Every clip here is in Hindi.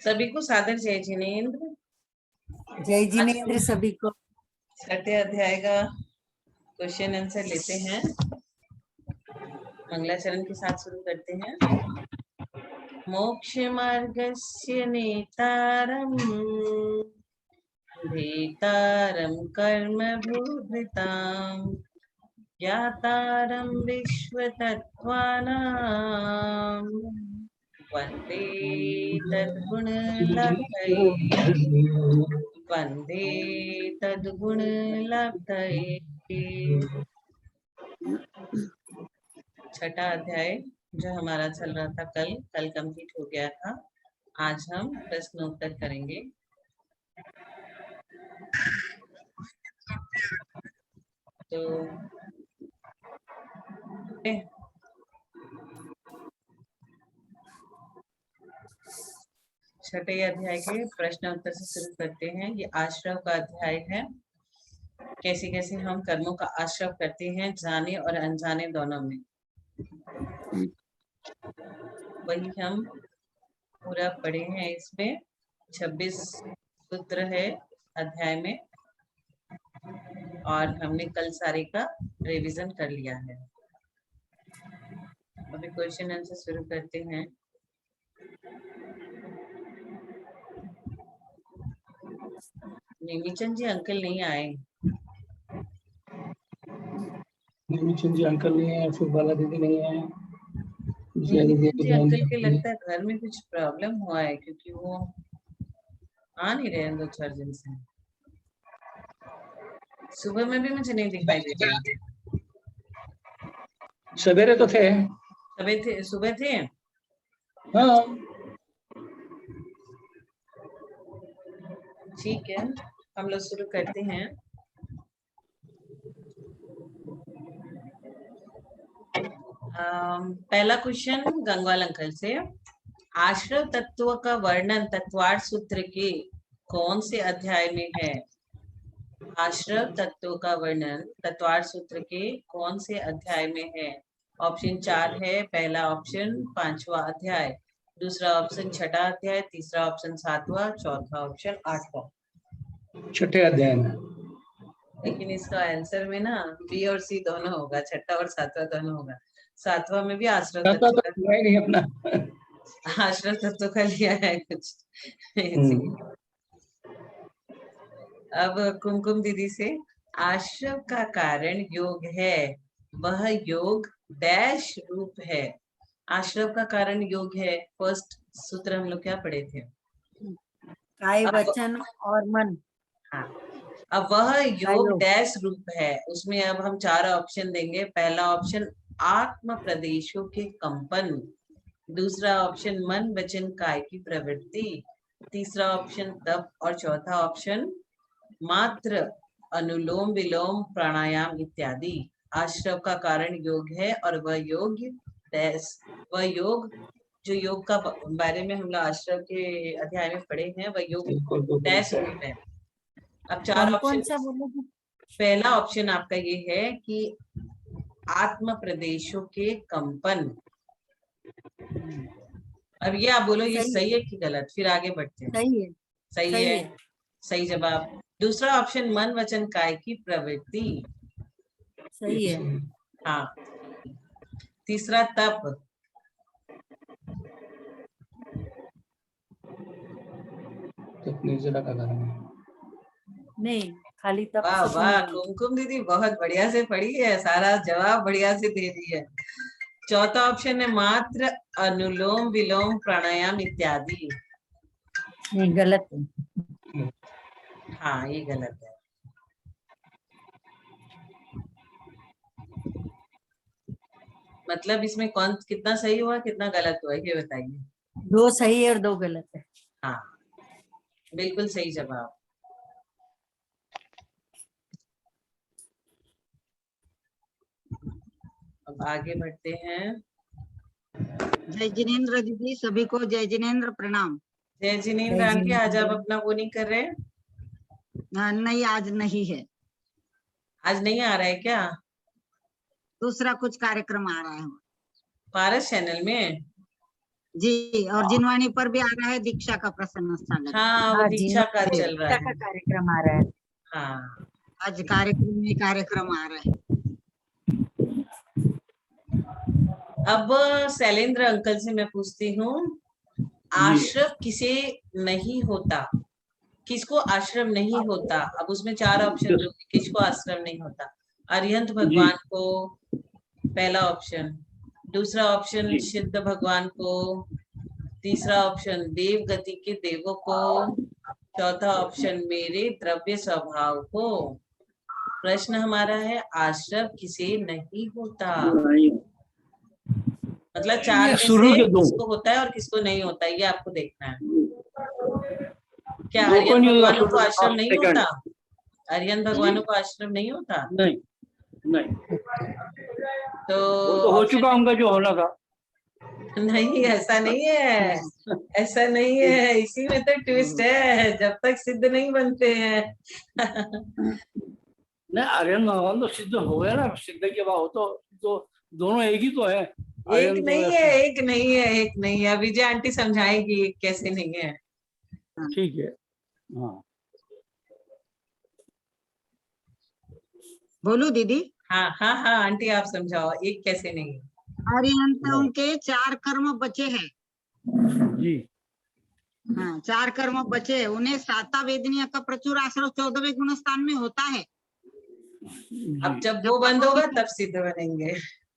सभी को सादर जय जिनेन्द्र। जय जिनेन्द्र सभी को। छठे अध्याय का क्वेश्चन आंसर लेते हैं। मंगलाचरण के साथ शुरू करते हैं। मोक्ष मार्गस्य नेतारम् भेतारं कर्म भूभृताम् ज्ञातारं विश्वतत्त्वानां वन्दे तद्गुणलब्धये वन्दे तद्गुणलब्धये। छठा अध्याय जो हमारा चल रहा था कल कंप्लीट हो गया था। आज हम प्रश्न उत्तर करेंगे। तो छठे अध्याय के प्रश्न उत्तर से शुरू करते हैं। ये आश्रव का अध्याय है। कैसे कैसे हम कर्मों का आश्रव करते हैं, जाने और अनजाने दोनों में। वही हम पूरा पढ़े हैं। इसमें 26 सूत्र है अध्याय में और हमने कल सारे का रिवीजन कर लिया है। अभी क्वेश्चन आंसर शुरू करते हैं। नेमीचंद जी अंकल नहीं आए। नेमीचंद जी अंकल नहीं है, फिर बाला दीदी नहीं है। नेमीचंद जी अंकल के लगता है घर में कुछ प्रॉब्लम हुआ है, क्योंकि वो आ नहीं रहे हैं 2-4 दिन से। सुबह में भी मुझे नहीं दिखाई दे रहे। सवेरे तो थे। सुबह थे। हाँ ठीक है, हम लोग शुरू करते हैं। पहला क्वेश्चन गंगवाल अंकल से। आश्रव तत्व का वर्णन तत्वार्थ सूत्र के कौन से अध्याय में है? आश्रव तत्व का वर्णन तत्वार्थ सूत्र के कौन से अध्याय में है? ऑप्शन 4 है। पहला ऑप्शन 5वां अध्याय, दूसरा ऑप्शन 6ठा अध्याय, तीसरा ऑप्शन 7वां, चौथा ऑप्शन 8वां। छठे अध्याय में। लेकिन इसका आंसर में ना बी और सी दोनों होगा, 6ठा और 7वां दोनों होगा। 7वां में भी आश्रव तत्व का नहीं अपना आश्रव तत्व का लिया है कुछ। अब कुमकुम दीदी से, आश्रव का कारण योग है, वह योग डैश रूप है। आश्रव का कारण योग है। फर्स्ट सूत्र हम लोग क्या पढ़े थे? काय वचन और मन। हाँ, अब वह योग डैश रूप है। उसमें अब हम 4 ऑप्शन देंगे। पहला ऑप्शन आत्म प्रदेशों के कंपन, दूसरा ऑप्शन मन वचन काय की प्रवृत्ति, तीसरा ऑप्शन तप और चौथा ऑप्शन मात्र अनुलोम विलोम प्राणायाम इत्यादि। आश्रव का कारण योग है और वह योग जो योग का बारे में हम लोग आश्रव के अध्याय में पढ़े हैं, वह योग डैश रूप है। अब 4 ऑप्शन। पहला ऑप्शन आपका ये है कि आत्म प्रदेशों के कंपन। अब ये आप बोलो ये सही है कि गलत, फिर आगे बढ़ते हैं। सही है। सही है। सही जवाब। दूसरा ऑप्शन मन वचन काय की प्रवृत्ति। सही है। हाँ। तीसरा तप। निर्जला का कारण नहीं, खाली तप। वाह वाह कुमकुम दीदी बहुत बढ़िया से पढ़ी है, सारा जवाब बढ़िया से दे दी है। चौथा ऑप्शन है मात्र अनुलोम विलोम प्राणायाम इत्यादि। नहीं, गलत है। हाँ, ये गलत है। मतलब इसमें कौन कितना सही हुआ कितना गलत हुआ ये बताइए। 2 सही है और 2 गलत है। हाँ, बिल्कुल सही जवाब। अब आगे बढ़ते हैं। जय जिनेन्द्र दीदी, सभी को जय जिनेन्द्र प्रणाम। जय जिनेन्द्र आंटी, आज आप अपना वो नहीं कर रहे? नहीं, आज नहीं है। आज नहीं आ रहा है क्या? दूसरा कुछ कार्यक्रम आ रहा है पारस चैनल में। जी, और जिनवाणी पर भी आ रहा है दीक्षा का प्रसन्न स्थल। हाँ, वो हाँ, दीक्षा का जी, चल रहा दीक्षा का है। कार्यक्रम आ रहा है। हाँ, आज कार्यक्रम आ रहा है। अब शैलेंद्र अंकल से मैं पूछती हूँ, आश्रम किसे नहीं होता? किसको आश्रम नहीं होता? अब उसमें 4 ऑप्शन दूंगी, किसको आश्रम नहीं होता? अरिहंत भगवान को पहला ऑप्शन, दूसरा ऑप्शन सिद्ध भगवान को, तीसरा ऑप्शन देव गति के देवों को, चौथा ऑप्शन मेरे द्रव्य स्वभाव को। प्रश्न हमारा है, आश्रम किसे नहीं होता? मतलब 4 में शुरू से के दो। किसको होता है और किसको नहीं होता है, ये आपको देखना है। क्या दो को अरिहंत नहीं होगा, भगवानों को शुरू आश्रम नहीं सेकंड। होता? अरिहंत भगवानों को आश्रम नहीं होता? नहीं नहीं, तो वो तो हो चुका उनका जो होना था। नहीं, ऐसा नहीं है, ऐसा नहीं है, इसी में तो ट्विस्ट है, जब तक सिद्ध नहीं बनते हैं। नहीं, आर्यन भगवान तो सिद्ध हो गया ना, सिद्ध के बाद हो तो दोनों एक ही तो है। एक आर्यन नहीं तो है, एक नहीं है, एक नहीं है। विजय आंटी समझाएगी कैसे नहीं है। ठीक है। हाँ, बोलू दीदी? हाँ हाँ हाँ आंटी, आप समझाओ, एक कैसे नहीं है? अरिहंतों के 4 कर्म बचे हैं। जी। हाँ, 4 कर्म बचे हैं। उन्हें साता वेदनीय का प्रचुर आश्रय 14वें गुण स्थान में होता है। अब जी। जब वो बंद होगा तब सिद्ध बनेंगे।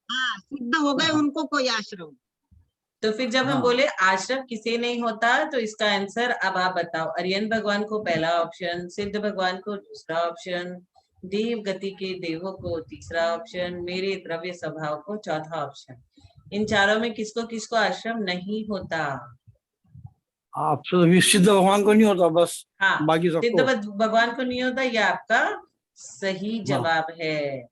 हाँ, सिद्ध हो गए, उनको कोई आश्रय। तो फिर जब हम हाँ। बोले आश्रम किसे नहीं होता, तो इसका आंसर अब आप बताओ। अरिहंत भगवान को पहला ऑप्शन, सिद्ध भगवान को दूसरा ऑप्शन, देव गति के देवों को तीसरा ऑप्शन, मेरे द्रव्य स्वभाव को चौथा ऑप्शन। इन चारों में किसको किसको आश्रम नहीं होता? आप तो सिद्ध भगवान को नहीं होता, बस हाँ, बाकी सिद्ध सबको। भगवान को नहीं होता, यह आपका सही हाँ। जवाब है।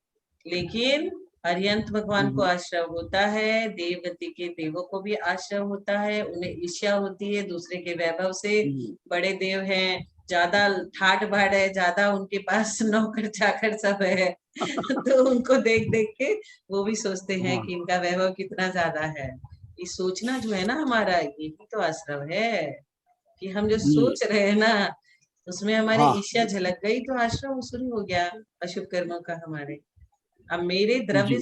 लेकिन अरिहंत भगवान को आश्रय होता है, देव गति के देवों को भी आश्रय होता है। उन्हें ईर्ष्या होती है दूसरे के वैभव से, बड़े देव हैं, ज्यादा ठाट बाट है, ज्यादा उनके पास नौकर चाकर सब है। तो उनको देख देख के वो भी सोचते हैं कि इनका वैभव कितना ज्यादा है। ये सोचना जो है ना हमारा, यही तो आश्रय है, कि हम जो सोच रहे हैं ना, उसमें हमारी हाँ। ईर्ष्या झलक गई तो आश्रम शुरू हो गया अशुभ कर्मों का हमारे। अब मेरे द्रव्य जी।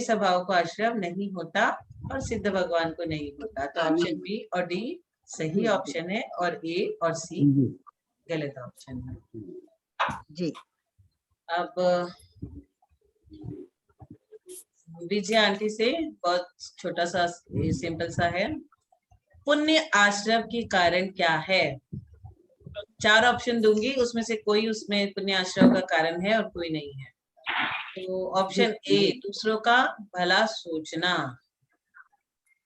स्वभाव को आश्रम नहीं होता और सिद्ध भगवान को नहीं होता। तो ऑप्शन बी और डी सही ऑप्शन है और ए और सी गलत ऑप्शन है। जी। अब विजय आंटी से बहुत छोटा सा सिंपल सा है, पुण्य आश्रम के कारण क्या है? 4 ऑप्शन दूंगी, उसमें से कोई उसमें पुण्य आश्रम का कारण है और कोई नहीं है। तो ऑप्शन ए, दूसरों का भला सोचना।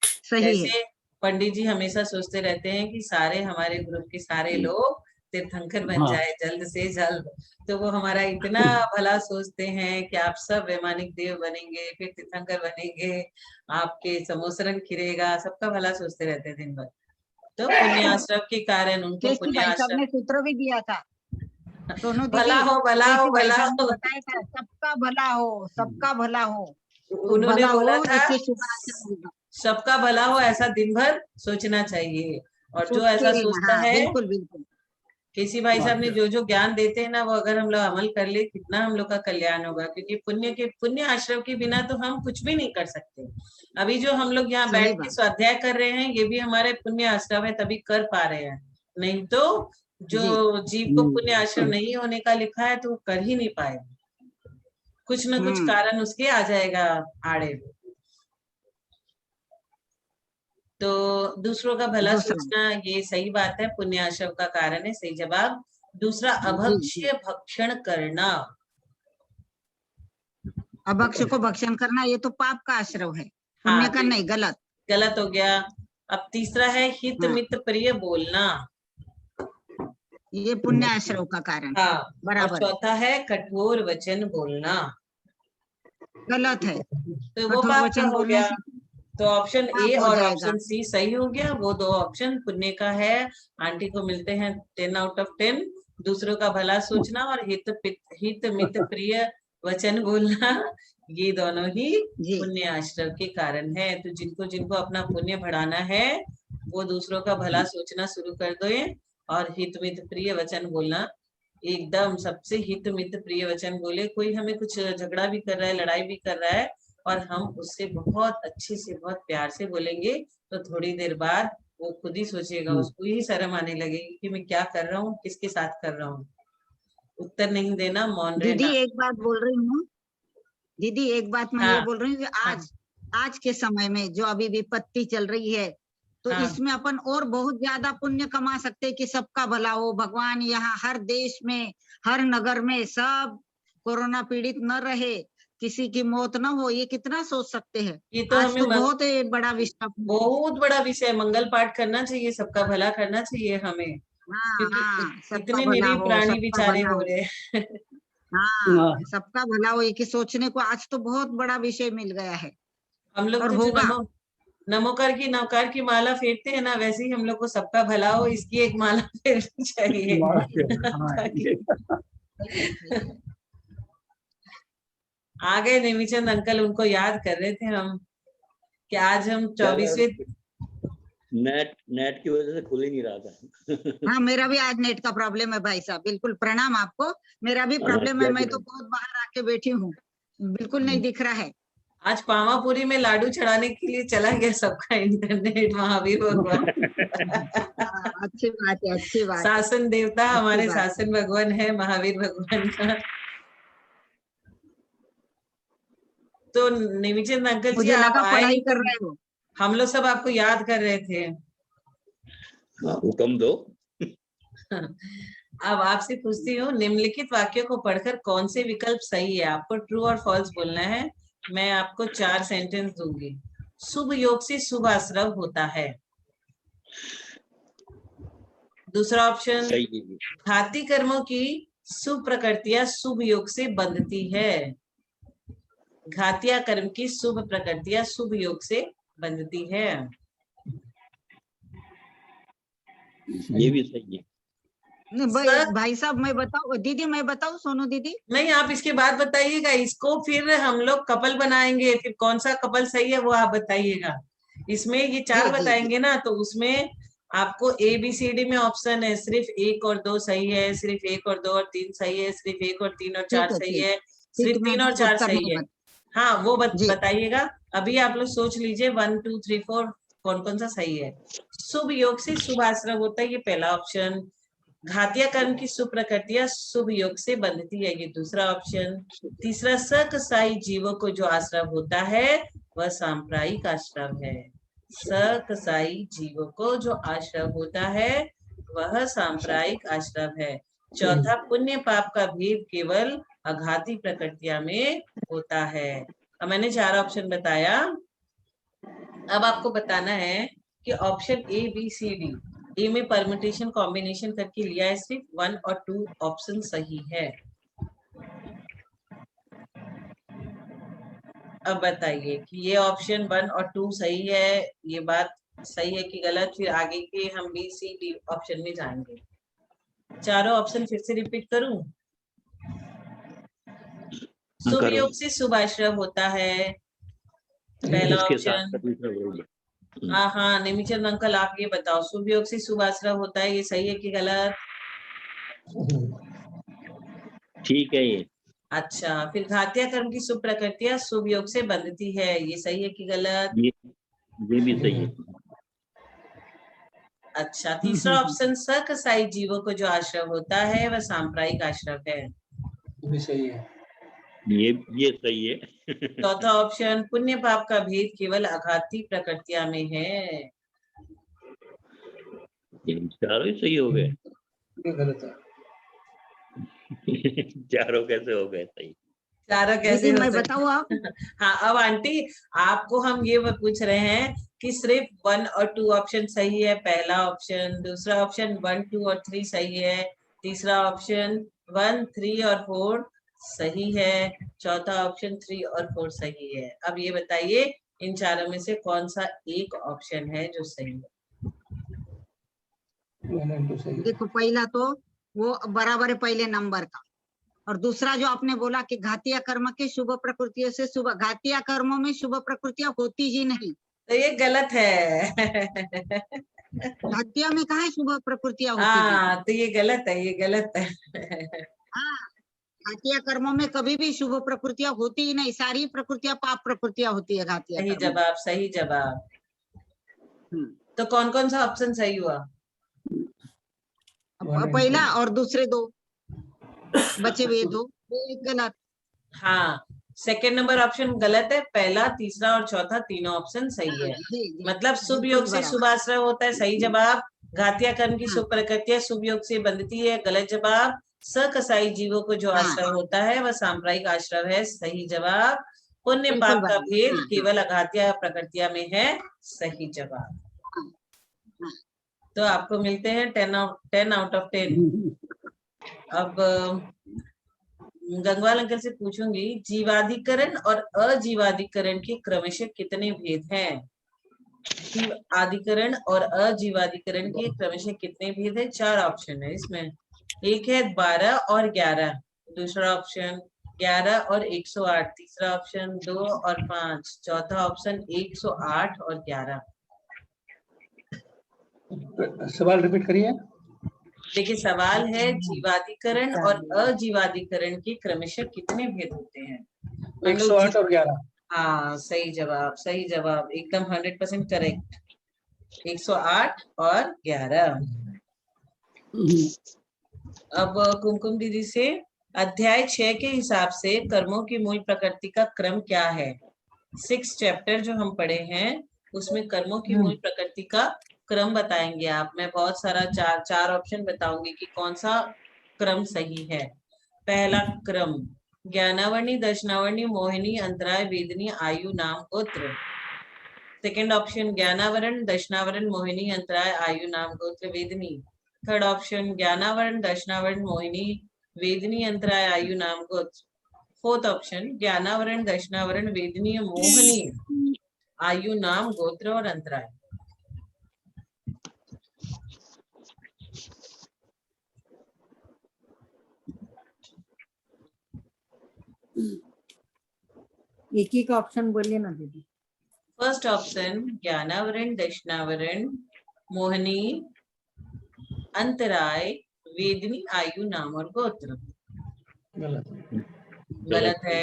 सही है। जैसे पंडित जी हमेशा सोचते रहते हैं कि सारे हमारे ग्रुप के सारे लोग तीर्थंकर बन जाए जल्द से जल्द। तो वो हमारा इतना भला सोचते हैं कि आप सब वैमानिक देव बनेंगे, फिर तीर्थंकर बनेंगे, आपके समोसरन खिरेगा, सबका भला सोचते रहते हैं दिन भर। तो पुण्य आश्रम के कारण उनको केसी पुण्य भाई साहब आश्रम ने सूत्र भी दिया था, सोनू दीदी। भला हो, भला हो, केसी भाई भला साहब ने हो। बताया था, सबका भला हो, सबका भला हो। तो उन्होंने भला बोला हो था ऐसे शुभ आचरण होगा। सबका भला हो, ऐसा दिन भर सोचना चाहिए। और जो सोचते ऐसा रहना। सोचता हाँ, है, बिल्कुल बिल्कुल। केसी भाई साहब ने जो जो ज्ञान देते हैं ना, वो अगर हम लोग अमल कर ले, कितना हम लोग का कल्याण होगा। क्योंकि पुण्य आश्रम के बिना तो हम कुछ भी नहीं कर सकते। अभी जो हम लोग यहाँ सही बैठ के बात। स्वाध्याय कर रहे हैं, ये भी हमारे पुण्य आश्रम है, तभी कर पा रहे हैं। नहीं तो जो जी। जीव को पुण्य आश्रम नहीं होने का लिखा है, तो वो कर ही नहीं पाएगा, कुछ न कुछ कारण उसके आ जाएगा आड़े। तो दूसरों का भला दूसरा। सोचना, ये सही बात है, पुण्य आश्रम का कारण है, सही जवाब। दूसरा, जी, अभक्ष्य भक्षण करना। अभक्ष्य को भक्षण करना, ये तो पाप का आश्रय है, पुण्य हाँ, का नहीं, गलत। गलत हो गया। अब तीसरा है हित हाँ। मित प्रिय बोलना। ये पुण्य आश्रय का कारण। हाँ, और बराबर। चौथा है कठोर वचन बोलना। गलत है, तो वो कठोर पाप का वचन हो बोलने गया। से तो ऑप्शन ए पाप हो और जाएगा। ऑप्शन सी सही हो गया। वो 2 ऑप्शन पुण्य का है। आंटी को मिलते हैं 10 आउट ऑफ 10। दूसरों का भला सोचना और हित मित प्रिय वचन बोलना, ये दोनों ही जी पुण्य आश्रव के कारण है। तो जिनको जिनको अपना पुण्य बढ़ाना है वो दूसरों का भला सोचना शुरू कर दो और हित मित प्रिय वचन बोलना, एकदम सबसे हित मित प्रिय वचन बोले। कोई हमें कुछ झगड़ा भी कर रहा है, लड़ाई भी कर रहा है, और हम उससे बहुत अच्छे से बहुत प्यार से बोलेंगे, तो थोड़ी देर बाद वो खुद ही सोचेगा, उसको ही शर्म आने लगेगी कि मैं क्या कर रहा हूँ, किसके साथ कर रहा हूँ। उत्तर नहीं देना, मौन दीदी रहना। एक बात बोल रही हूँ, दीदी एक बात मैं ये हाँ बोल रही हूँ कि हाँ आज के समय में जो अभी विपत्ति चल रही है, तो हाँ इसमें अपन और बहुत ज्यादा पुण्य कमा सकते हैं कि सबका भला हो। भगवान यहाँ हर देश में, हर नगर में सब कोरोना पीड़ित न रहे, किसी की मौत न हो, ये कितना सोच सकते हैं। ये तो आज हमें तो बहुत बड़ा विषय। बहुत बड़ा विषय, मंगल पाठ करना चाहिए, सबका भला करना चाहिए हमें, हाँ क्योंकि हाँ, सबका इतने भला निरीह हो, प्राणी सबका बेचारे भला हो हो। रहे हैं। हाँ, सबका भला हो, ये कि सोचने को आज तो बहुत बड़ा विषय मिल गया है हम लोग और तो जो होगा। नमोकार की नवकार की माला फेरते हैं ना, वैसे ही हम लोग को सबका भला हो इसकी एक माला फेरनी चाहिए। ताकि आ गए नेमीचंद अंकल, उनको याद कर रहे थे हम कि आज हम 24वें। नेट की वजह से खुल ही नहीं रहा था। हाँ, मेरा भी आज नेट का प्रॉब्लम है भाई साहब, बिल्कुल प्रणाम आपको। मेरा भी प्रॉब्लम है, मैं तो बहुत बाहर आके बैठी हूँ, बिल्कुल नहीं दिख रहा है। आज पावापुरी में लाडू चढ़ाने के लिए चला गया सबका इंटरनेट, महावीर भगवान। हाँ, अच्छी बात है, अच्छी बात है, शासन देवता अच्छी हमारे बात। शासन भगवान है महावीर भगवान का। तो नेमीचंद अंकल जी मुझे आप लगा आए पढ़ाई नहीं, कर तो रहे हो। हम लोग सब आपको याद कर रहे थे। हुक्म दो। अब आपसे पूछती हूँ, निम्नलिखित वाक्यों को पढ़कर कौन से विकल्प सही है। आपको ट्रू और फॉल्स बोलना है। मैं आपको 4 सेंटेंस दूंगी। शुभ योग से शुभ आश्रव होता है। दूसरा ऑप्शन, सही है। घाती कर्मों की शुभ प्रकृतियां शुभ योग से बंधती है। घातिया कर्म की शुभ प्रकृतियां शुभ योग से बंधती है। ये भी सही है। नहीं भाई साहब, मैं बताऊँ दीदी, मैं बताऊँ सोनू दीदी? नहीं, आप इसके बाद बताइएगा इसको, फिर हम लोग कपल बनाएंगे, फिर कौन सा कपल सही है वो आप बताइएगा। इसमें ये 4 जी जी जी बताएंगे ना, तो उसमें आपको ABCD में ऑप्शन है, सिर्फ 1 और 2 सही है, सिर्फ 1 और 2 और 3 सही है, सिर्फ 1 और 3 और 4 ठीक है, सही ठीक है, ठीक, सिर्फ मैं 3 और 4 उत्तर सही नहीं है। बता। हाँ, वो जी बताइएगा। अभी आप लोग सोच लीजिए 1 2 3 4 कौन कौन सा सही है। शुभ योग से शुभ आश्रय होता है, ये पहला ऑप्शन। घातिया कर्म की शुभ प्रकृतियां शुभ योग से बंधती है, ये दूसरा ऑप्शन। तीसरा, सकसाई जीवों को जो आश्रम होता है वह सांप्रायिक आश्रम है। सकसाई जीवों को जो आश्रम होता है वह सांप्रायिक आश्रम है। चौथा, पुण्य पाप का भेद केवल अघाती प्रकृतियां में होता है। अब मैंने 4 ऑप्शन बताया। अब आपको बताना है कि ऑप्शन ABCD, ए में परम्यूटेशन कॉम्बिनेशन करके लिया है, सिर्फ 1 और 2 ऑप्शन सही है। अब बताइए कि ये ऑप्शन 1 और 2 सही है, ये बात सही है कि गलत, फिर आगे के हम BCD ऑप्शन में जाएंगे। चारों ऑप्शन फिर से रिपीट करूं। शुभ करो। योग से शुभ आश्रय होता है, पहला इसके साथ ऑप्शन। दूसरा बोल दो। हाँ हाँ, नेमीचंद अंकल आप ये बताओ, शुभ योग से शुभ आश्रय होता है, ये सही है कि गलत? ठीक है ये। अच्छा, फिर घातिया कर्म की शुभ प्रकृतियां शुभ योग से बंधती है, ये सही है कि गलत? ये भी सही है। अच्छा, तीसरा ऑप्शन, सकसाई जीवों को जो आश्रम होता है वह सांप्रायिक आश्रम है, भी सही है। ये सही है। चौथा ऑप्शन, पुण्य पाप का भेद केवल अघाती प्रकृतियां में है। चारों ही सही हो गए। ये गलत है। चारों कैसे हो गए सही? चारों कैसे दीदी हो मैं सकते? बताऊँ आप? हाँ, अब आंटी आपको हम ये पूछ रहे हैं कि सिर्फ 1 और 2 ऑप्शन सही है, पहला ऑप्शन। दूसरा ऑप्शन 1 2 और 3 सही है। तीसरा ऑप्शन 1 3 और 4 सही है। चौथा ऑप्शन 3 और 4 सही है। अब ये बताइए इन चारों में से कौन सा एक ऑप्शन है जो सही है? तो सही है। देखो, पहला तो वो बराबर है पहले नंबर का, और दूसरा जो आपने बोला कि घातिया कर्म के शुभ प्रकृतियों से शुभ, घातिया कर्मों में शुभ प्रकृतियां होती ही नहीं। तो ये गलत है। घातिया में कहाँ शुभ प्रकृतियां होती है? हाँ, तो ये गलत है, ये गलत है। हाँ, घातिया कर्मों में कभी भी शुभ प्रकृतियां होती ही नहीं, सारी प्रकृतियां पाप प्रकृतियां होती है घातिया सही कर्मों में। जवाब, सही जवाब। हम्म। तो कौन कौन सा ऑप्शन सही हुआ? पहला और दूसरे दो बचे हुए दो, वो एक गलत। हाँ, सेकंड नंबर ऑप्शन गलत है, पहला, तीसरा और चौथा तीनों ऑप्शन सही है। जी, जी, मतलब शुभ बिल्कुल योग से बराबर। शुभ आश्रय होता है, सही जवाब। घातिया कर्म की हाँ। शुभ प्रकृतियां शुभ योग से बंधती है, गलत जवाब। सकसाई जीवों को जो हाँ। आश्रय होता है वह सांप्रदायिक आश्रय है, सही जवाब। पुण्य बिल्कुल पाप का बराबर। भेद हाँ, केवल घातिया प्रकृतियां में है, सही जवाब। हाँ। तो आपको मिलते हैं 10 आउट ऑफ 10। अब गंगवाल अंकल से पूछूंगी, जीवाधिकरण और अजीवाधिकरण के क्रमशः कितने भेद हैं? जीवाधिकरण और अजीवाधिकरण के क्रमशः कितने भेद है? 4 ऑप्शन है इसमें। एक है 12 और 11, दूसरा ऑप्शन 11 और 108, तीसरा ऑप्शन 2 और 5, चौथा ऑप्शन 108 और 11। सवाल रिपीट करिए। देखिए सवाल है, जीवाधिकरण और अजीवाधिकरण के क्रमशः कितने भेद होते हैं? 108 और 11। हाँ, सही जवाब, सही जवाब, एकदम 100% करेक्ट। 108 और 11। अब कुमकुम दीदी से, अध्याय 6 के हिसाब से कर्मों की मूल प्रकृति का क्रम क्या है? 6 चैप्टर जो हम पढ़े हैं उसमें कर्मों की मूल प्रकृति का क्रम बताएंगे आप। मैं बहुत सारा चार ऑप्शन बताऊंगी कि कौन सा क्रम सही है। पहला क्रम, ज्ञानावर्णी, दर्शनावर्णी, मोहिनी, अंतराय, वेदनी, आयु, नाम, गोत्र। सेकेंड ऑप्शन, ज्ञानावरण, दर्शनावरण, मोहिनी, अंतराय, आयु, नाम, गोत्र, वेदनी। थर्ड ऑप्शन, ज्ञानावरण, दर्शनावरण, मोहिनी, वेदनी, अंतराय, आयु, नाम, गोत्र। फोर्थ ऑप्शन, ज्ञानावरण, दर्शनावरण, वेदनी, मोहिनी, आयु, नाम, गोत्र और अंतराय। एक ही का ऑप्शन बोलिए ना दीदी। फर्स्ट ऑप्शन, ज्ञानावरण, दर्शनावरण, मोहिनी, अंतराय, वेदनी, आयु, नाम और गोत्र। गलत है।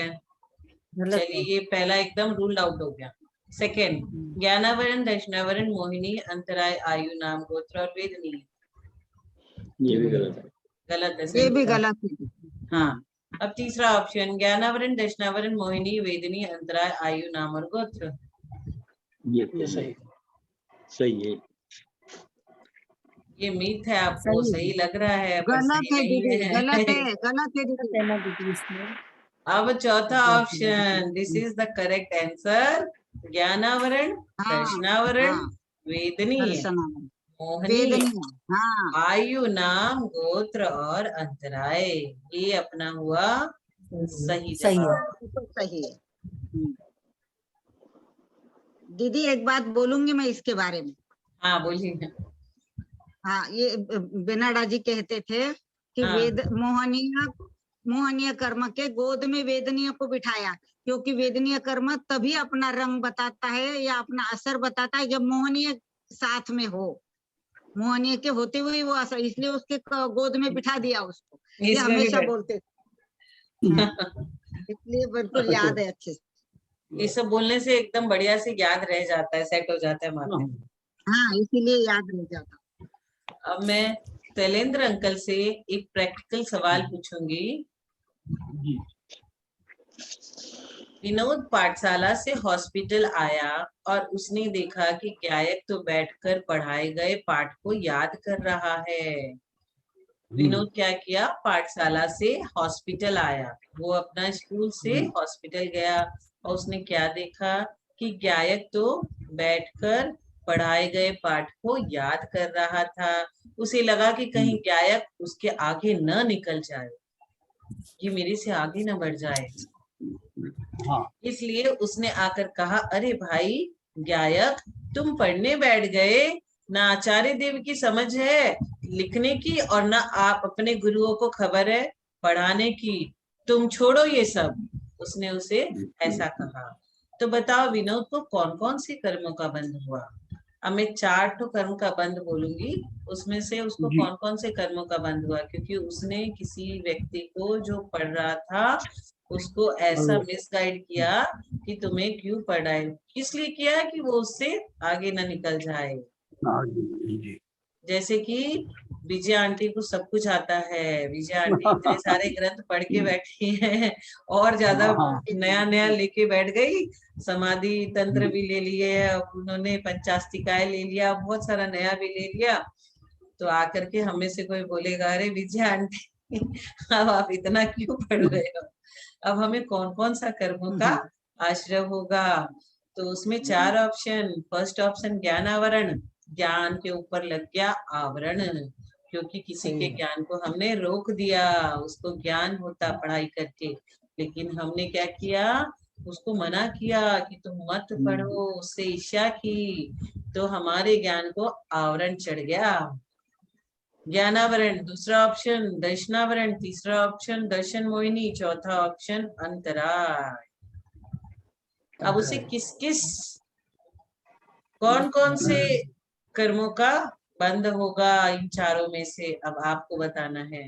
चलिए, ये पहला एकदम रूल्ड आउट हो गया। सेकेंड, ज्ञानावरण, दर्शनावरण, मोहिनी, अंतराय, आयु, नाम, गोत्र और वेदनी। ये भी गलत है। गलत है, ये सही भी है। गलत है। हाँ, अब तीसरा ऑप्शन, ज्ञानावरण, दर्शनावरण, मोहिनी, वेदनी, अंतराय, आयु, नाम और गोत्र। ये सही सही है। ये मीथ है, आपको सही लग रहा है पर गलत सही है नहीं दीदी, है। गलत है, गलत है दीदी। कहना दीदी इसमें अब चौथा option, this is the correct answer. ज्ञानावरण, हाँ, दर्शनावरण, हाँ, वेदनी, दर्शनावरण, मोहिनी, वेदनी, हाँ, आयु, नाम, गोत्र और अंतराय। ये अपना हुआ सही सही है। जवाब। बिल्कुल सही है। दीदी एक बात बोलूंगी मैं इसके बारे में। हाँ, बोलिए। हाँ, ये बेनाडा जी कहते थे कि हाँ। वेद मोहनीय कर्म के गोद में वेदनीय को बिठाया, क्योंकि वेदनीय कर्म तभी अपना रंग बताता है या अपना असर बताता है जब मोहनीय साथ में हो। मोहनीय के होते हुए वो असर, इसलिए उसके गोद में बिठा दिया उसको। ये इसमें भी हमेशा बोलते थे। इसलिए बिल्कुल याद है अच्छे से। ये सब बोलने से एकदम बढ़िया से याद रह जाता है, सेट हो जाता है माथे में। हाँ, इसीलिए याद रह जाता। अब मैं शैलेंद्र अंकल से एक प्रैक्टिकल सवाल पूछूंगी। विनोद पाठशाला से हॉस्पिटल आया और उसने देखा कि गायक तो बैठकर पढ़ाए गए पाठ को याद कर रहा है। विनोद क्या किया, पाठशाला से हॉस्पिटल आया, वो अपना स्कूल से हॉस्पिटल गया और उसने क्या देखा कि गायक तो बैठकर पढ़ाए गए पाठ को याद कर रहा था। उसे लगा कि कहीं गायक उसके आगे न निकल जाए, कि मेरे से आगे न बढ़ जाए। हाँ। इसलिए उसने आकर कहा, अरे भाई गायक, तुम पढ़ने बैठ गए, ना आचार्य देव की समझ है लिखने की और ना आप अपने गुरुओं को खबर है पढ़ाने की, तुम छोड़ो ये सब, उसने उसे ऐसा कहा। तो बताओ विनोद को कौन कौन से कर्मों का बंध हुआ? अब मैं 4 तो कर्म का बंध बोलूंगी, उसमें से उसको जी। कौन कौन से कर्मों का बंध हुआ, क्योंकि उसने किसी व्यक्ति को जो पढ़ रहा था उसको ऐसा मिसगाइड किया कि तुम्हें क्यों पढ़ा है, किस लिए किया कि वो उससे आगे ना निकल जाए। हाँ जी। जैसे कि विजय आंटी को सब कुछ आता है, विजय आंटी इतने सारे ग्रंथ पढ़ के बैठी है और ज्यादा हाँ। नया नया लेके बैठ गई, समाधि तंत्र भी ले लिए, अब उन्होंने पंचास्तिकाएं ले लिया, बहुत सारा नया भी ले लिया। तो आकर के हमें से कोई बोलेगा अरे विजय आंटी अब आप इतना क्यों पढ़ रहे हो? अब हमें कौन कौन सा कर्मों का आश्रय होगा? तो उसमें 4 ऑप्शन। फर्स्ट ऑप्शन ज्ञान आवरण, ज्ञान के ऊपर लग गया आवरण, क्योंकि किसी के ज्ञान को हमने रोक दिया, उसको ज्ञान होता पढ़ाई करके, लेकिन हमने क्या किया, उसको मना किया कि तुम मत पढ़ो, उससे ईर्ष्या की, तो हमारे ज्ञान को आवरण चढ़ गया। ज्ञानावरण दूसरा ऑप्शन, दर्शनावरण तीसरा ऑप्शन, दर्शन मोहिनी चौथा ऑप्शन, अंतराय। अब उसे किस किस कौन कौन से कर्मों का बंध होगा इन चारों में से, अब आपको बताना है।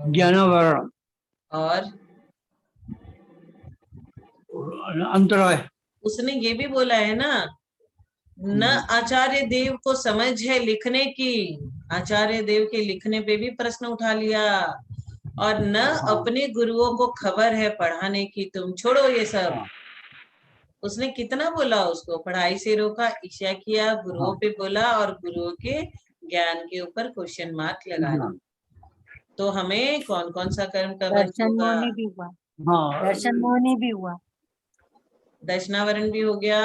ज्ञानावरण और अंतराय। उसने ये भी बोला है ना, न आचार्य देव को समझ है लिखने की, आचार्य देव के लिखने पे भी प्रश्न उठा लिया, और न अपने गुरुओं को खबर है पढ़ाने की, तुम छोड़ो ये सब। उसने कितना बोला, उसको पढ़ाई से रोका, ईर्ष्या किया, गुरुओं पे बोला और गुरुओं के ज्ञान के ऊपर क्वेश्चन मार्क लगा दिया। तो हमें कौन कौन सा कर्म का बंध दर्शन होगा? मोहनी भी हुआ, दर्शन मोहनी भी हुआ, दर्शनावरण भी हो गया,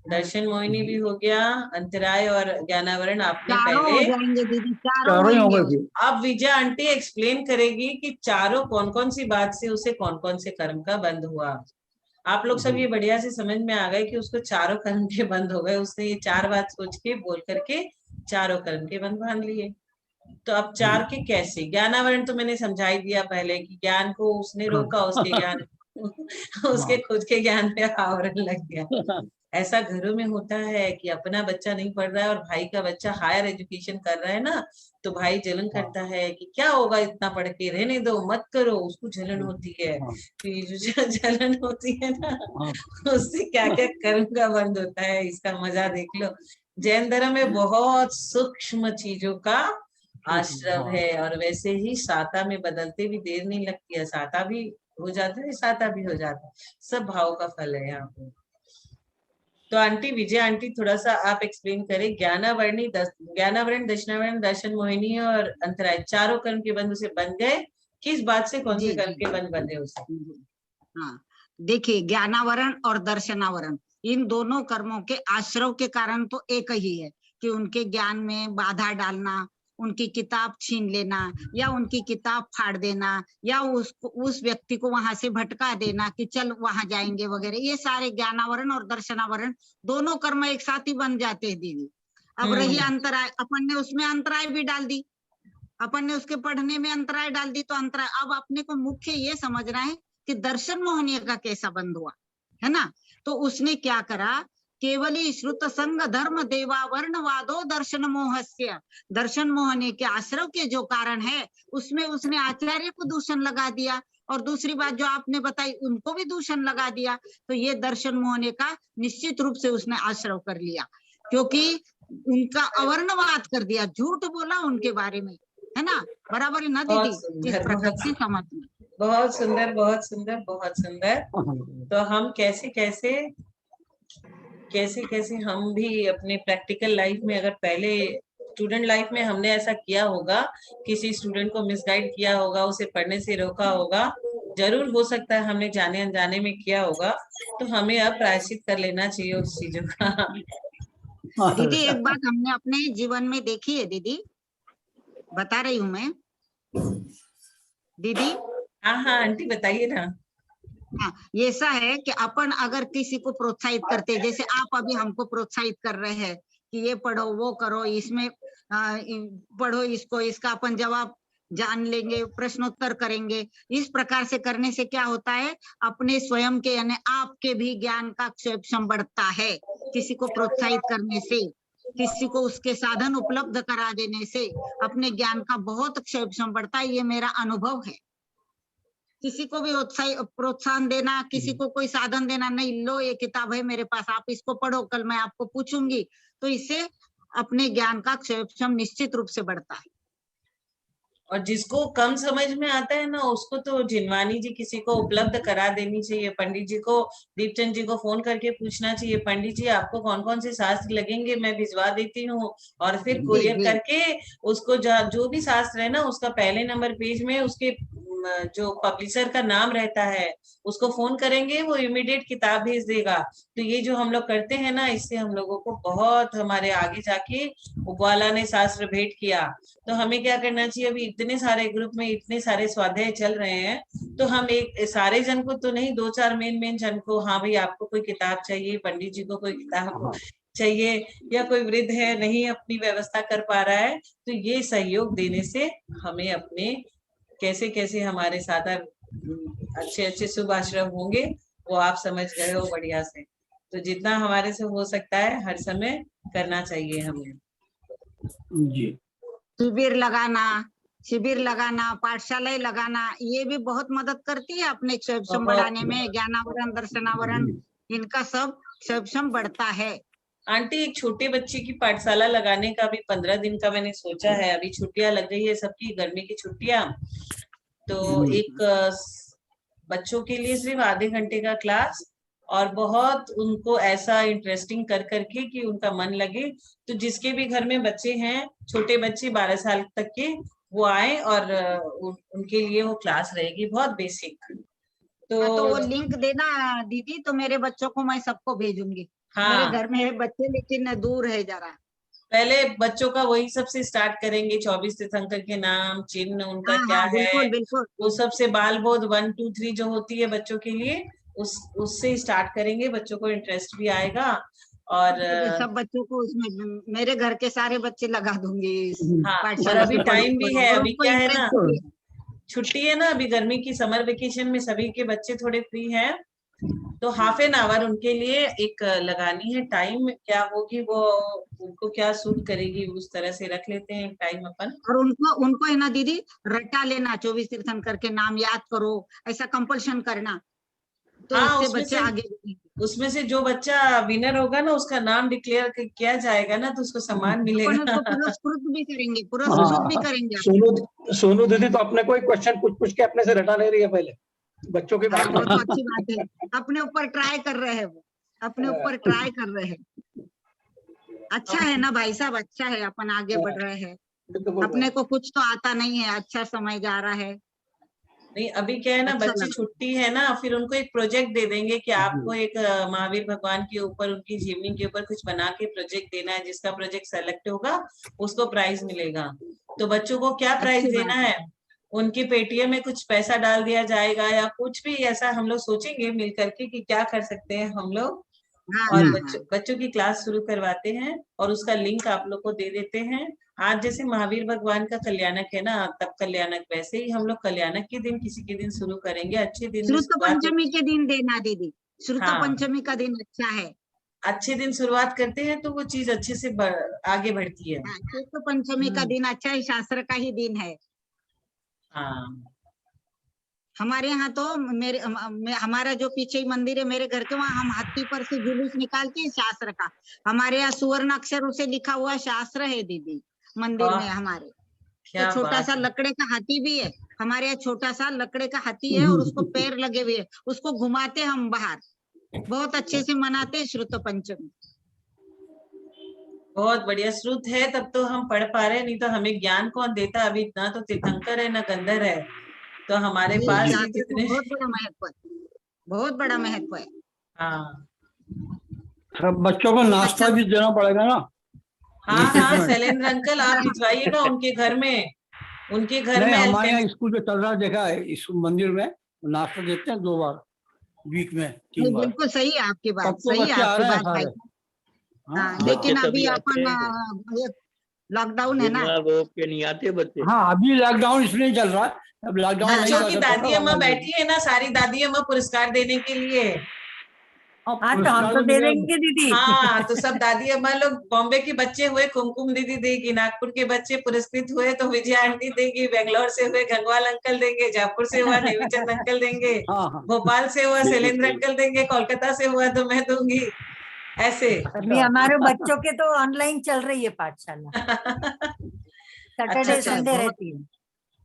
दर्शन मोहिनी भी हो गया, अंतराय और ज्ञानावरण आपने चारों हो पहले। जाएंगे दीदी, चारों चारों ही हो होंगे। गए। अब विजय आंटी एक्सप्लेन करेगी कि चारों कौन कौन सी बात से उसे कौन कौन से कर्म का बंध हुआ। आप लोग सब ये बढ़िया से समझ में आ गए कि उसको चारों कर्म के बंद हो गए, उसने ये 4 बात सोच के बोल करके चारों कर्म के बंद बांध लिए। तो अब 4 के कैसे? ज्ञानावरण तो मैंने समझा ही दिया पहले कि ज्ञान को उसने रोका, उसके ज्ञान उसके खुद के ज्ञान पे आवरण लग गया। ऐसा घरों में होता है कि अपना बच्चा नहीं पढ़ रहा है और भाई का बच्चा हायर एजुकेशन कर रहा है ना, तो भाई जलन करता है कि क्या होगा इतना पढ़ के, रहने दो मत करो, उसको जलन होती है। फिर जो जलन होती है ना, उससे क्या क्या कर्म का बंद होता है, इसका मजा देख लो। जैन धर्म में बहुत सूक्ष्म चीजों का आश्रम है, और वैसे ही साता में बदलते भी देर नहीं लगती है, साता भी हो जाता है, साता भी हो जाता है, सब भाव का फल है यहाँ पे। तो आंटी विजय आंटी थोड़ा सा आप एक्सप्लेन करें, ज्ञानावरण, दर्शनावरण, दर्शन मोहिनी और अंतराय, चारों कर्म के बंध उसे बन गए, किस बात से कौन से कर्म के बंध बंधे उसे? हाँ, देखिए ज्ञानावरण और दर्शनावरण, इन दोनों कर्मों के आश्रव के कारण तो एक ही है कि उनके ज्ञान में बाधा डालना, उनकी किताब छीन लेना, या उनकी किताब फाड़ देना, या उस व्यक्ति को वहां से भटका देना कि चल वहां जाएंगे वगैरह, ये सारे ज्ञानावरण और दर्शनावरण दोनों कर्म एक साथ ही बन जाते हैं दीदी। अब रही अंतराय, अपन ने उसमें अंतराय भी डाल दी, अपन ने उसके पढ़ने में अंतराय डाल दी, तो अंतराय, अब अपने को मुख्य ये समझना है कि दर्शन मोहनीय का कैसा बंद हुआ, है ना। तो उसने क्या करा, केवली श्रुत संग धर्म देवा वर्णवादो दर्शन मोहस्य, दर्शन मोहनीय के आश्रव के जो कारण है उसमें उसने आचार्य को दूषण लगा दिया, और दूसरी बात जो आपने बताई उनको भी दूषण लगा दिया। तो ये दर्शन मोहनीय का निश्चित रूप से उसने आश्रव कर लिया, क्योंकि उनका अवर्णवाद कर दिया, झूठ बोला उनके बारे में, है ना। बराबर है ना दीदी, इस प्रकार से समझना। बहुत सुंदर, बहुत सुंदर, बहुत सुंदर। तो हम कैसे कैसे हम भी अपने प्रैक्टिकल लाइफ में, अगर पहले स्टूडेंट लाइफ में हमने ऐसा किया होगा, किसी स्टूडेंट को मिसगाइड किया होगा, उसे पढ़ने से रोका होगा, जरूर हो सकता है हमने जाने अनजाने में किया होगा, तो हमें अब प्रायश्चित कर लेना चाहिए उस चीजों का। दीदी एक बात हमने अपने जीवन में देखी है दीदी, बता रही हूँ मैं दीदी। हाँ आंटी बताइए ना। हाँ, ये ऐसा है कि अपन अगर किसी को प्रोत्साहित करते, जैसे आप अभी हमको प्रोत्साहित कर रहे हैं कि ये पढ़ो वो करो, इसमें पढ़ो इसको, इसका अपन जवाब जान लेंगे, प्रश्नोत्तर करेंगे। इस प्रकार से करने से क्या होता है, अपने स्वयं के यानी आपके भी ज्ञान का क्षेत्रफल बढ़ता है। किसी को प्रोत्साहित करने से, किसी को उसके साधन उपलब्ध करा देने से अपने ज्ञान का बहुत क्षेत्रफल बढ़ता है। ये मेरा अनुभव है। किसी को भी प्रोत्साहन देना, किसी को कोई साधन देना, नहीं लो ये किताब है मेरे पास, आप इसको पढ़ो, कल मैं आपको पूछूंगी, तो इससे अपने ज्ञान का क्षेत्रफल निश्चित रूप से बढ़ता है। और जिसको कम समझ में आता है ना, उसको तो जिनवानी जी किसी को उपलब्ध करा देनी चाहिए। पंडित जी को, दीपचंद जी को फोन करके पूछना चाहिए, पंडित जी आपको कौन कौन से शास्त्र लगेंगे, मैं भिजवा देती हूँ। और फिर कुरियर जी। करके उसको जो भी शास्त्र है ना, उसका पहले नंबर पेज में उसके जो पब्लिशर का नाम रहता है, उसको फोन करेंगे, वो इमीडिएट किताब भेज देगा। तो ये जो हम लोग करते हैं ना, इससे हम लोगों को बहुत, हमारे आगे जाके ग्वाला ने शास्त्र भेंट किया। तो हमें क्या करना चाहिए, अभी इतने सारे ग्रुप में इतने सारे स्वाध्याय चल रहे हैं, तो हम एक सारे जन को तो नहीं, 2-4 मेन जन को, हाँ भाई आपको कोई किताब चाहिए, पंडित जी को कोई किताब चाहिए, या कोई वृद्ध है नहीं अपनी व्यवस्था कर पा रहा है, तो ये सहयोग देने से हमें अपने कैसे कैसे हमारे साथ अच्छे अच्छे शुभ आश्रम होंगे, वो आप समझ गए हो बढ़िया से। तो जितना हमारे से हो सकता है हर समय करना चाहिए हमें। जी। शिविर लगाना, पाठशालाएं लगाना, ये भी बहुत मदद करती है अपने क्षेत्रफल बढ़ाने में। ज्ञानावरण, दर्शनावरण, इनका सब क्षेत्रफल बढ़ता है। आंटी, एक छोटे बच्चे की पाठशाला लगाने का भी 15 दिन का मैंने सोचा है। अभी छुट्टियां लग गई है सबकी, गर्मी की छुट्टियां, तो एक बच्चों के लिए सिर्फ आधे घंटे का क्लास, और बहुत उनको ऐसा इंटरेस्टिंग कर करके कि उनका मन लगे। तो जिसके भी घर में बच्चे हैं, छोटे बच्चे 12 साल तक के, वो आए और उनके लिए वो क्लास रहेगी, बहुत बेसिक। तो वो लिंक देना दीदी, तो मेरे बच्चों को मैं सबको भेजूंगी। हाँ, मेरे घर में है बच्चे, लेकिन दूर है जरा। पहले बच्चों का वही सबसे स्टार्ट करेंगे, 24 तीर्थंकर के नाम, चिन्ह उनका क्या है, बिल्कुल बिल्कुल। वो सबसे बाल बोध 1 2 3 जो होती है बच्चों के लिए, उससे स्टार्ट करेंगे। बच्चों को इंटरेस्ट भी आएगा। और सब बच्चों को उसमें, मेरे घर के सारे बच्चे लगा दूंगी। हाँ, और अभी टाइम भी है, अभी क्या है ना, इंटरेस्ट छुट्टी है ना, अभी गर्मी की समर वेकेशन में सभी के बच्चे थोड़े फ्री हैं, तो हाफ एन आवर उनके लिए एक लगानी है। टाइम क्या होगी, वो उनको क्या सूट करेगी, उस तरह से रख लेते हैं टाइम अपन। और उनको है ना दीदी, रटा लेना, 24 तीर्थंकर के नाम याद करो, ऐसा कंपल्शन करना, तो हाँ, इससे बच्चे आगे। उसमें से जो बच्चा विनर होगा ना, उसका नाम डिक्लेयर किया जाएगा ना, तो उसको सम्मान मिलेगा। उसको पुरस्कृत भी करेंगे, पुरस्कृत भी करेंगे। सोनू दीदी तो अपने कोई क्वेश्चन पूछ के अपने से रटा ले रही है पहले बच्चों के बारे में। वो तो अच्छी बात है, अपने ऊपर ट्राई कर रहे हैं, वो अपने ऊपर ट्राई कर रहे हैं। अच्छा है ना भाई साहब, अच्छा है, अपन आगे बढ़ रहे हैं। अपने को कुछ तो आता नहीं है, अच्छा समय जा रहा है। नहीं, अभी क्या है ना, अच्छा बच्चे छुट्टी है ना, फिर उनको एक प्रोजेक्ट दे देंगे कि आपको एक महावीर भगवान के ऊपर, उनकी जीवनी के ऊपर कुछ बना के प्रोजेक्ट देना है। जिसका प्रोजेक्ट सेलेक्ट होगा उसको प्राइज मिलेगा। तो बच्चों को क्या प्राइज देना है, उनकी पेटीएम में कुछ पैसा डाल दिया जाएगा, या कुछ भी ऐसा हम लोग सोचेंगे मिल करके कि क्या कर सकते हैं हम लोग। और बच्चों की क्लास शुरू करवाते हैं, और उसका लिंक आप लोग को दे देते हैं। आज जैसे महावीर भगवान का कल्याणक है ना, तब कल्याणक, वैसे ही हम लोग कल्याणक के दिन किसी के दिन शुरू करेंगे। अच्छे दिन श्रुत पंचमी के दिन देना दीदी, श्रुत पंचमी का दिन अच्छा है। अच्छे दिन शुरुआत करते हैं तो वो चीज अच्छे से आगे बढ़ती है। श्रुत पंचमी का दिन अच्छा है, शास्त्र का ही दिन है। हाँ, हमारे यहाँ तो हमारा जो पीछे मंदिर है मेरे घर के, वहाँ हम हाथी पर से जुलूस निकालते हैं शास्त्र का। हमारे यहाँ सुवर्ण अक्षरों से लिखा हुआ शास्त्र है दीदी मंदिर में हमारे। तो छोटा सा लकड़े का हाथी भी है हमारे यहाँ, छोटा सा लकड़े का हाथी है, और उसको पैर लगे हुए है, उसको घुमाते हम बाहर। बहुत अच्छे से मनाते हैं श्रुत पंचमी। बहुत बढ़िया श्रुत है, तब तो हम पढ़ पा रहे हैं, नहीं तो हमें ज्ञान कौन देता। अभी इतना तो तीर्थंकर है ना गंधर है, तो हमारे पास ही जितने, बहुत बड़ा महत्व है, बहुत बड़ा महत्व है। हाँ, बच्चों को नाश्ता भी देना पड़ेगा ना। हाँ हाँ, शैलेंद्र अंकल आप भिजवाइएगा उनके घर में, उनके घर में। हमारे यहाँ स्कूल में चल रहा, देखा है इस मंदिर में नाश्ता देते हैं 2 बार वीक में, 3 बार। बिल्कुल सही है आपकी बात, सही है आपकी बात भाई। हाँ, लेकिन अभी अपन लॉकडाउन है ना। बिना रोक के नहीं आते बच्चे। हाँ, अभी लॉकडाउन इसलिए चल रहा है, अब लॉकडाउन नहीं बच्चों की था तो दादी अम्मा ऑनलाइन बैठी है ना, सारी दादी अम्मा पुरस्कार देने के लिए। हाँ, हाँ तो हम पुरस्कार तो तो दे मिलेगा। देंगे दीदी। हाँ, तो सब दादी अम्मा लोग, बॉम्बे के बच्चे हुए कुमकुम दीदी देगी, नागपुर के बच्चे पुरस्कृत हुए तो विजया आंटी देगी, बेंगलोर से हुए गंगवाल अंकल देंगे, जयपुर से हुआ नेमीचंद अंकल देंगे, हाँ हाँ, भोपाल से हुआ बिल्कुल शैलेंद्र सही। अंकल देंगे, कोलकाता से हुआ तो मैं दूंगी, ऐसे। अभी हमारे बच्चों के तो ऑनलाइन चल रही है पाठशाला। सैटरडे अच्छा, संडे बहुत रहती है,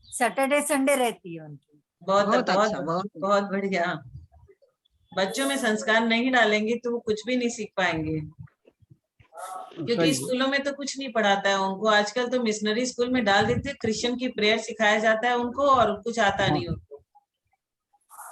सैटरडे संडे रहती है उनकी। बहुत बहुत बहुत अच्छा, बहुत बहुत बढ़िया। बच्चों में संस्कार नहीं डालेंगे तो वो कुछ भी नहीं सीख पाएंगे, क्योंकि सही है। स्कूलों में तो कुछ नहीं पढ़ाता है उनको। आजकल तो मिशनरी स्कूल में डाल देते, क्रिश्चियन की प्रेयर सिखाया जाता है उनको और कुछ आता हाँ। नहीं उनको।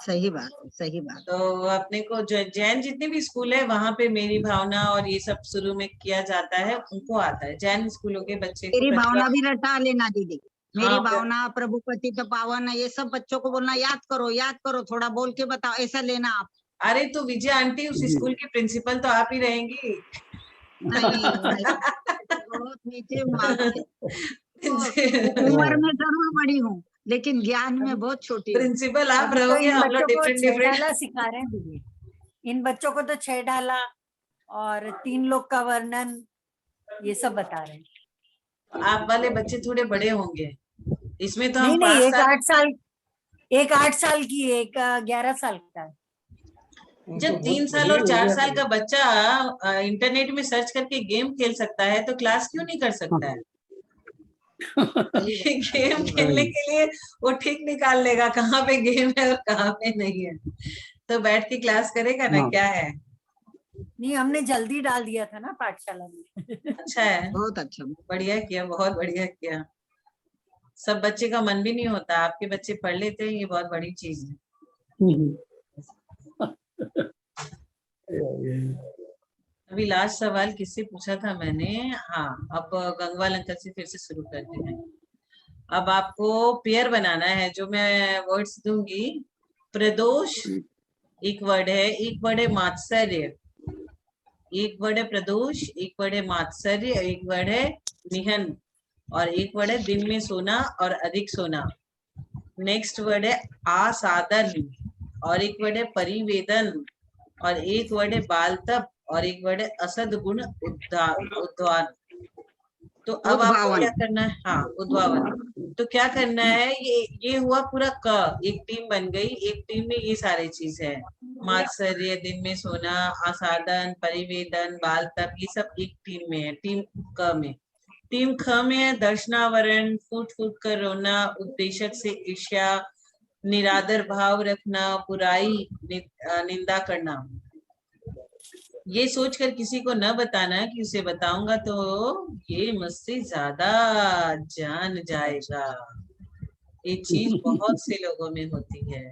सही बात है, सही बात। तो अपने को जो जैन जितने भी स्कूल है वहां पे मेरी भावना और ये सब शुरू में किया जाता है, उनको आता है। जैन स्कूलों के बच्चे को मेरी प्रतिभा, भावना भी रटा लेना दीदी, मेरी हाँ, भावना, प्रभु पतित पावन, ये सब बच्चों को बोलना याद करो, थोड़ा बोल के बताओ, ऐसा लेना आप। अरे तो विजय आंटी उस जी। स्कूल की प्रिंसिपल तो आप ही रहेंगी। नहीं भाई, बहुत नीचे हूँ आपसे। उम्र में जरूर बड़ी हूँ, लेकिन ज्ञान में बहुत छोटी हूँ। प्रिंसिपल आप अभी तो रहोगे, इन हम बच्चों लोग को डिफरेंट 6 डिफरेंट। ढाला सिखा रहे हैं दीदी। इन बच्चों को तो 6 ढाला और 3 लोग का वर्णन ये सब बता रहे हैं। आप वाले बच्चे थोड़े बड़े होंगे, इसमें तो हम नहीं नहीं, 5 एक साल 8 साल, एक 8 साल की, एक 11 साल का है। जब 3 साल और 4 साल का बच्चा इंटरनेट में सर्च करके गेम खेल सकता है तो क्लास क्यों नहीं कर सकता है? गेम खेलने के लिए वो ठीक निकाल लेगा कहाँ पे गेम है और कहाँ पे नहीं है, तो बैठ के क्लास करेगा ना, हाँ। क्या है। नहीं, हमने जल्दी डाल दिया था ना पाठशाला में। अच्छा है, बहुत अच्छा। बढ़िया किया, बहुत बढ़िया किया। सब बच्चे का मन भी नहीं होता, आपके बच्चे पढ़ लेते हैं, ये बहुत बड़ी चीज है। अभी लास्ट सवाल किससे पूछा था मैंने? हाँ, अब गंगवाल अंकल से फिर से शुरू करते हैं। अब आपको पेयर बनाना है, जो मैं वर्ड्स दूंगी। प्रदोष एक वर्ड है, एक वर्ड है मात्सर्य, एक वर्ड है प्रदोष, एक वर्ड है मात्सर्य, एक वर्ड है निहन, और एक वर्ड है दिन में सोना और अधिक सोना। नेक्स्ट वर्ड है आसादन, और एक वर्ड है परिवेदन, और एक वर्ड है बाल तप, और एक वर्ड है असद गुण उद्धान। तो अब आपको उद्भावन। क्या करना है? हाँ, उद्भावन। तो क्या करना है, ये हुआ पूरा क, एक टीम बन गई। एक टीम में ये सारे चीज है, मात्सर्य, दिन में सोना, आसादन, परिवेदन, बाल तप, ये सब एक टीम में है, टीम क में। टीम ख में है दर्शनावरण, फूट फूट कर रोना, उपदेशक से ईर्ष्या, निरादर भाव रखना, बुराई, निंदा करना। ये सोचकर किसी को न बताना कि उसे बताऊंगा तो ये मुझसे ज्यादा जान जाएगा। ये चीज बहुत से लोगों में होती है।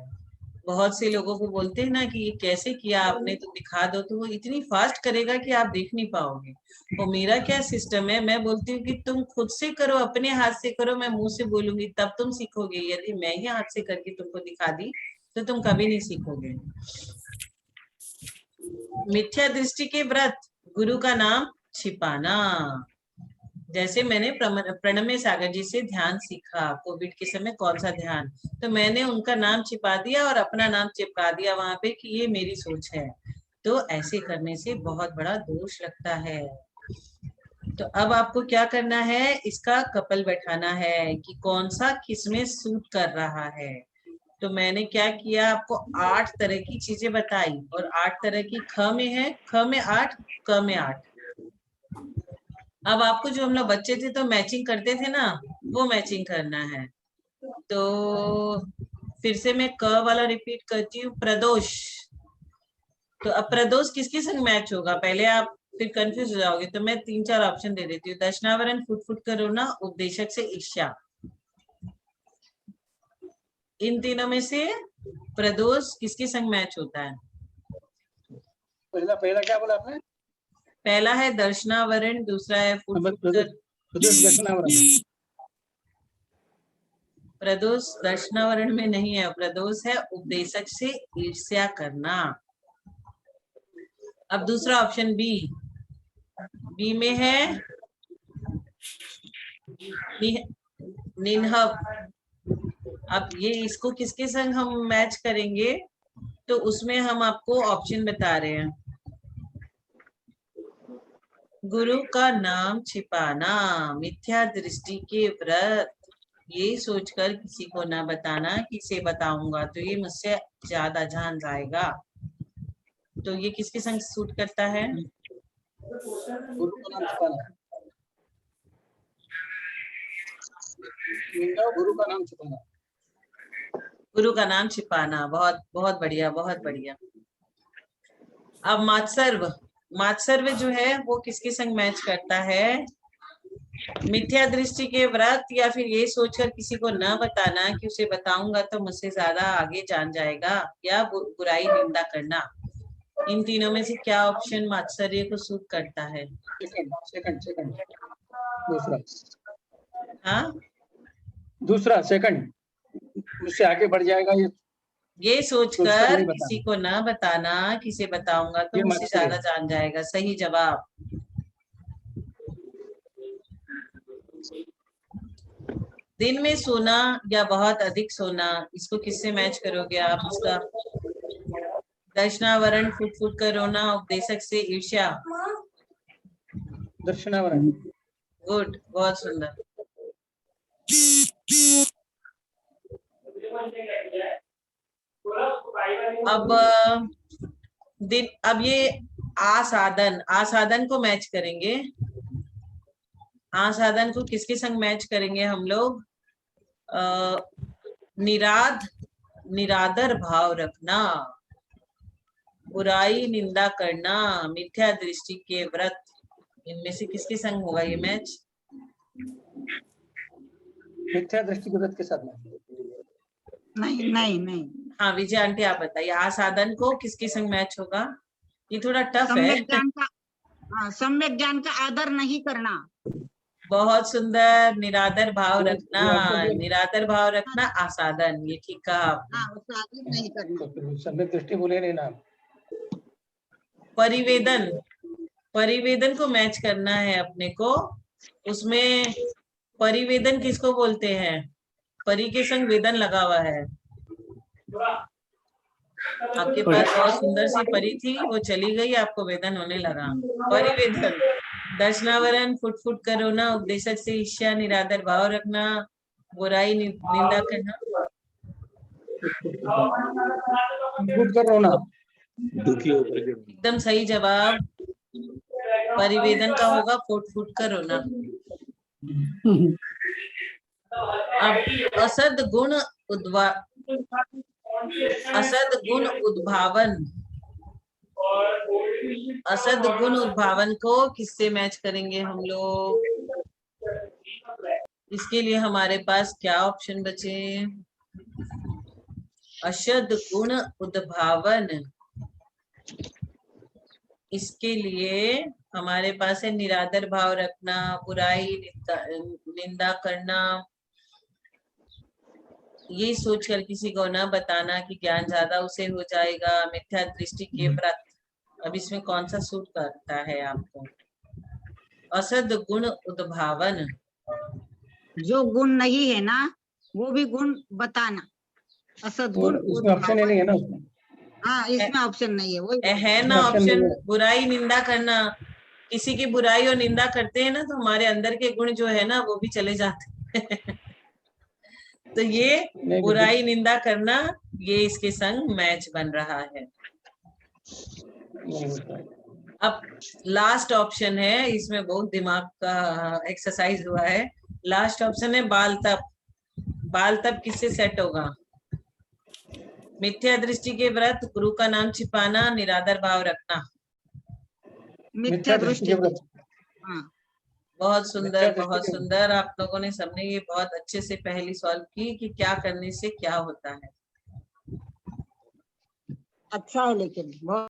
बहुत से लोगों को बोलते हैं ना कि ये कैसे किया आपने, तो दिखा दो, तो वो इतनी फास्ट करेगा कि आप देख नहीं पाओगे। तो मेरा क्या सिस्टम है, मैं बोलती हूँ कि तुम खुद से करो, अपने हाथ से करो, मैं मुंह से बोलूंगी तब तुम सीखोगे। यदि मैं ही हाथ से करके तुमको दिखा दी तो तुम कभी नहीं सीखोगे। मिथ्या दृष्टि के व्रत, गुरु का नाम छिपाना। जैसे मैंने प्रणम्य सागर जी से ध्यान सीखा, कोविड के समय कौन सा ध्यान, तो मैंने उनका नाम छिपा दिया और अपना नाम चिपका दिया वहां पे कि ये मेरी सोच है। तो ऐसे करने से बहुत बड़ा दोष लगता है। तो अब आपको क्या करना है, इसका कपल बैठाना है कि कौन सा किसमें सूट कर रहा है। तो मैंने क्या किया, आपको 8 तरह की चीजें बताई, और 8 तरह की ख में है, ख में 8, क में 8। अब आपको जो हम लोग बच्चे थे तो मैचिंग करते थे ना, वो मैचिंग करना है। तो फिर से मैं क वाला रिपीट करती हूँ, प्रदोष। तो अब प्रदोष किसके संग मैच होगा, पहले आप फिर कंफ्यूज हो जाओगे, तो मैं 3-4 ऑप्शन दे देती हूँ। दर्शनावरण, फुट फुट कर रोना, उपदेशक से ईर्ष्या। इन तीनों में से प्रदोष किसके संग मैच होता है? पहला पहला क्या बोला आपने? पहला है दर्शनावरण, दूसरा है फुट फुट कर। प्रदोष दर्शनावरण। प्रदोष दर्शनावरण में नहीं है, प्रदोष है उपदेशक से ईर्ष्या करना। अब दूसरा ऑप्शन बी, बी में है निन्हव। अब ये इसको किसके संग हम मैच करेंगे, तो उसमें हम आपको ऑप्शन बता रहे हैं। गुरु का नाम छिपाना, मिथ्या दृष्टि के व्रत, ये सोचकर किसी को ना बताना, किसे बताऊंगा तो ये मुझसे ज्यादा जान जाएगा। तो ये किसके संग सूट करता है? गुरु का नाम छिपाना। गुरु का नाम छिपाना। गुरु का नाम छिपाना, बहुत बहुत बढ़िया, बहुत बढ़िया। अब मात्सर्व, मात्सर्व जो है वो किसके संग मैच करता है? मिथ्या दृष्टि के व्रत, या फिर ये सोचकर किसी को न बताना कि उसे बताऊंगा तो मुझसे ज्यादा आगे जान जाएगा, या बुराई निंदा करना। इन तीनों में से क्या ऑप्शन मात्सर्य को सूट करता है? सेकंड दूसरा। हाँ, दूसरा सेकंड, मुझसे आगे बढ़ जाएगा ये उसको सोचकर नहीं किसी को ना बताना, किसे बताऊंगा तो ये मुझसे मात्सर्य ज्यादा जान जाएगा। सही जवाब। दिन में सोना या बहुत अधिक सोना, इसको किससे मैच करोगे आप? इसका दर्शनावरण, फुट फुट कर रोना, उपदेशक से ईर्ष्या। दर्शनावरण। गुड, बहुत सुंदर। अब ये आसाधन, आसाधन को मैच करेंगे। आसाधन को किसके संग मैच करेंगे हम लोग? निरादर भाव रखना, बुराई निंदा करना, मिथ्या दृष्टि के व्रत, इनमें से किसके संग होगा ये मैच? मिथ्या दृष्टि के व्रत के साथ में। नहीं। हाँ विजय आंटी, आप बताइए आसाधन को किसके संग मैच होगा? ये थोड़ा टफ है। सम्यक ज्ञान का आदर नहीं करना। बहुत सुंदर। निरादर भाव रखना, ये निरादर भाव रखना आसाधन, ये ठीक कहा आपने। उसका आदर नहीं करना। सम्यक दृष्टि बोले नहीं ना। परिवेदन, परिवेदन को मैच करना है अपने को। उसमें परिवेदन किसको बोलते हैं? परि के संग वेदन लगा हुआ है। आपके पास बहुत सुंदर सी परी थी, वो चली गई, आपको वेदन होने लगा। परिवेदन, दर्शनावरण, फुट फुट कर रोना, उपदेशक से ईर्ष्या, निरादर भाव रखना, बुराई निंदा करना। फुट कर रोना। दुखी होकर के। एकदम सही जवाब। परिवेदन का होगा फुट फुट कर रोना। अब असद गुण उद्भावन, असद गुण उद्भावन को किससे मैच करेंगे हम लोग? इसके लिए हमारे पास क्या ऑप्शन बचे? असद गुण उद्भावन, इसके लिए हमारे पास है निरादर भाव रखना, बुराई निंदा करना, ये सोचकर किसी को न बताना कि ज्ञान ज्यादा उसे हो जाएगा, मिथ्या दृष्टि के व्रत। अब इसमें कौन सा सूट करता है आपको? असद गुण उद्भावन, जो गुण नहीं है ना वो भी गुण बताना। असद गुण इसमें ऑप्शन नहीं है ना उसमें। हाँ, इसमें ऑप्शन नहीं है। वही है ना ऑप्शन? बुराई निंदा करना, किसी की बुराई और निंदा करते हैं ना तो हमारे अंदर के गुण जो है ना वो भी चले जाते हैं। तो ये बुराई निंदा करना, ये इसके संग मैच बन रहा है। अब लास्ट ऑप्शन है, इसमें बहुत दिमाग का एक्सरसाइज हुआ है। लास्ट ऑप्शन है बाल तप। बाल तप किससे सेट होगा? मिथ्या दृष्टि के व्रत, गुरु का नाम छिपाना, निरादर भाव रखना। मिथ्या दृष्टि। हाँ, बहुत सुंदर, बहुत सुंदर। आप लोगों ने सबने ये बहुत अच्छे से पहली सॉल्व की कि क्या करने से क्या होता है। अच्छा है लेकिन बहुत